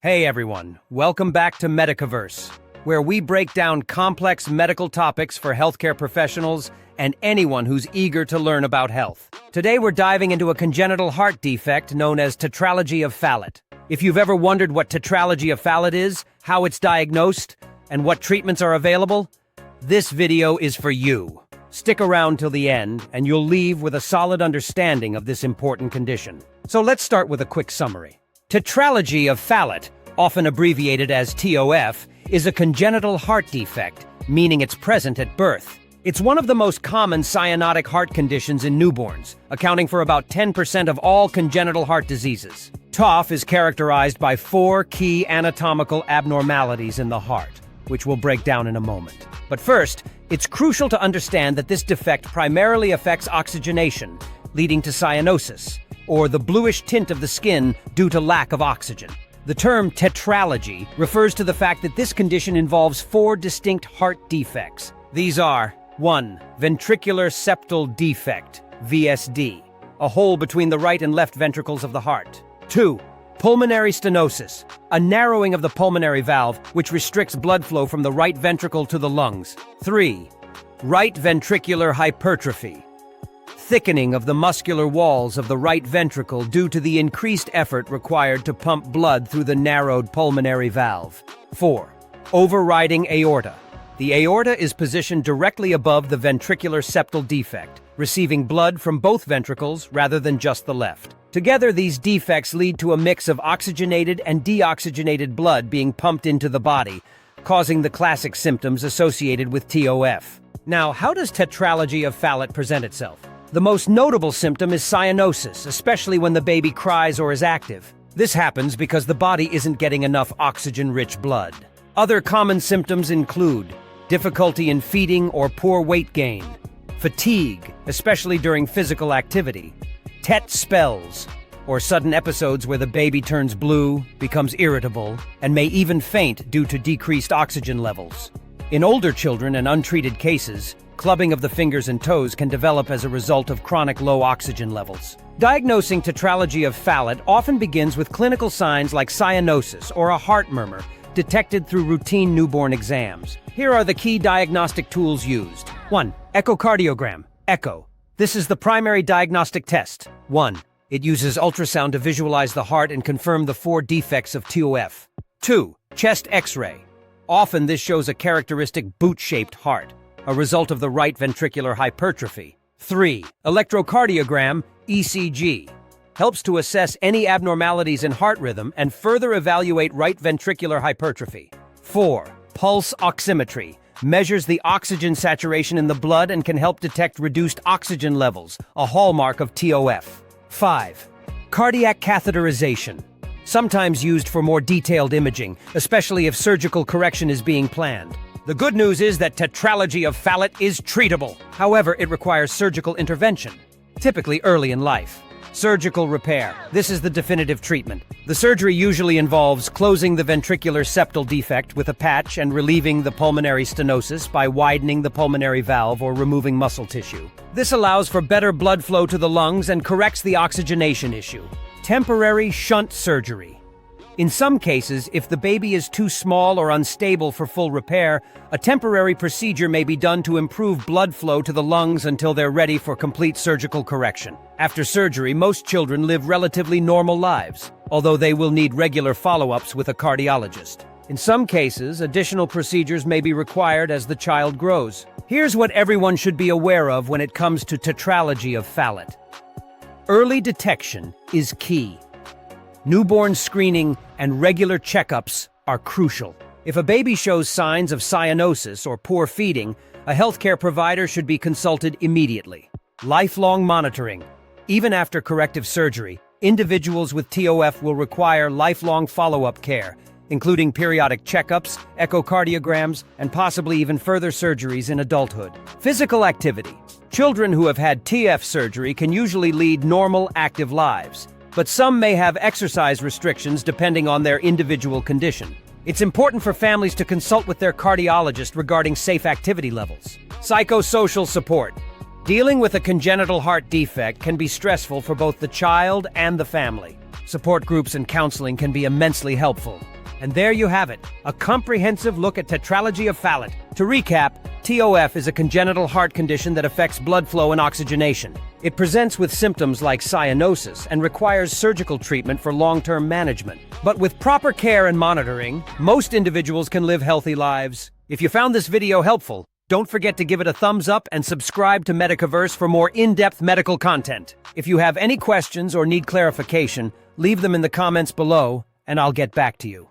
Hey everyone, welcome back to Medicoverse, where we break down complex medical topics for healthcare professionals and anyone who's eager to learn about health. Today we're diving into a congenital heart defect known as Tetralogy of Fallot. If you've ever wondered what Tetralogy of Fallot is, how it's diagnosed, and what treatments are available, this video is for you. Stick around till the end, and you'll leave with a solid understanding of this important condition. So let's start with a quick summary. Tetralogy of Fallot, often abbreviated as TOF, is a congenital heart defect, meaning it's present at birth. It's one of the most common cyanotic heart conditions in newborns, accounting for about 10% of all congenital heart diseases. TOF is characterized by 4 key anatomical abnormalities in the heart, which we'll break down in a moment. But first, it's crucial to understand that this defect primarily affects oxygenation, leading to cyanosis, or the bluish tint of the skin due to lack of oxygen. The term tetralogy refers to the fact that this condition involves 4 distinct heart defects. These are 1. Ventricular septal defect, VSD, a hole between the right and left ventricles of the heart. 2. Pulmonary stenosis, a narrowing of the pulmonary valve which restricts blood flow from the right ventricle to the lungs. 3. Right ventricular hypertrophy, thickening of the muscular walls of the right ventricle due to the increased effort required to pump blood through the narrowed pulmonary valve. 4. Overriding aorta. The aorta is positioned directly above the ventricular septal defect, receiving blood from both ventricles rather than just the left. Together, these defects lead to a mix of oxygenated and deoxygenated blood being pumped into the body, causing the classic symptoms associated with TOF. Now, how does Tetralogy of Fallot present itself? The most notable symptom is cyanosis, especially when the baby cries or is active. This happens because the body isn't getting enough oxygen-rich blood. Other common symptoms include difficulty in feeding or poor weight gain, fatigue, especially during physical activity, tet spells, or sudden episodes where the baby turns blue, becomes irritable, and may even faint due to decreased oxygen levels. In older children and untreated cases, clubbing of the fingers and toes can develop as a result of chronic low oxygen levels. Diagnosing Tetralogy of Fallot often begins with clinical signs like cyanosis or a heart murmur, detected through routine newborn exams. Here are the key diagnostic tools used. 1. Echocardiogram. Echo. This is the primary diagnostic test. 1. It uses ultrasound to visualize the heart and confirm the 4 defects of TOF. 2. Chest X-ray. Often this shows a characteristic boot-shaped heart, a result of the right ventricular hypertrophy. 3. Electrocardiogram, ECG. Helps to assess any abnormalities in heart rhythm and further evaluate right ventricular hypertrophy. 4. Pulse oximetry. Measures the oxygen saturation in the blood and can help detect reduced oxygen levels, a hallmark of TOF. 5. Cardiac catheterization. Sometimes used for more detailed imaging, especially if surgical correction is being planned. The good news is that Tetralogy of Fallot is treatable. However, it requires surgical intervention, typically early in life. Surgical repair. This is the definitive treatment. The surgery usually involves closing the ventricular septal defect with a patch and relieving the pulmonary stenosis by widening the pulmonary valve or removing muscle tissue. This allows for better blood flow to the lungs and corrects the oxygenation issue. Temporary shunt surgery. In some cases, if the baby is too small or unstable for full repair, a temporary procedure may be done to improve blood flow to the lungs until they're ready for complete surgical correction. After surgery, most children live relatively normal lives, although they will need regular follow-ups with a cardiologist. In some cases, additional procedures may be required as the child grows. Here's what everyone should be aware of when it comes to Tetralogy of Fallot. Early detection is key. Newborn screening and regular checkups are crucial. If a baby shows signs of cyanosis or poor feeding, a healthcare provider should be consulted immediately. Lifelong monitoring. Even after corrective surgery, individuals with TOF will require lifelong follow-up care, including periodic checkups, echocardiograms, and possibly even further surgeries in adulthood. Physical activity. Children who have had TF surgery can usually lead normal, active lives, but some may have exercise restrictions depending on their individual condition. It's important for families to consult with their cardiologist regarding safe activity levels. Psychosocial support. Dealing with a congenital heart defect can be stressful for both the child and the family. Support groups and counseling can be immensely helpful. And there you have it, a comprehensive look at Tetralogy of Fallot. To recap, TOF is a congenital heart condition that affects blood flow and oxygenation. It presents with symptoms like cyanosis and requires surgical treatment for long-term management. But with proper care and monitoring, most individuals can live healthy lives. If you found this video helpful, don't forget to give it a thumbs up and subscribe to Medicoverse for more in-depth medical content. If you have any questions or need clarification, leave them in the comments below, and I'll get back to you.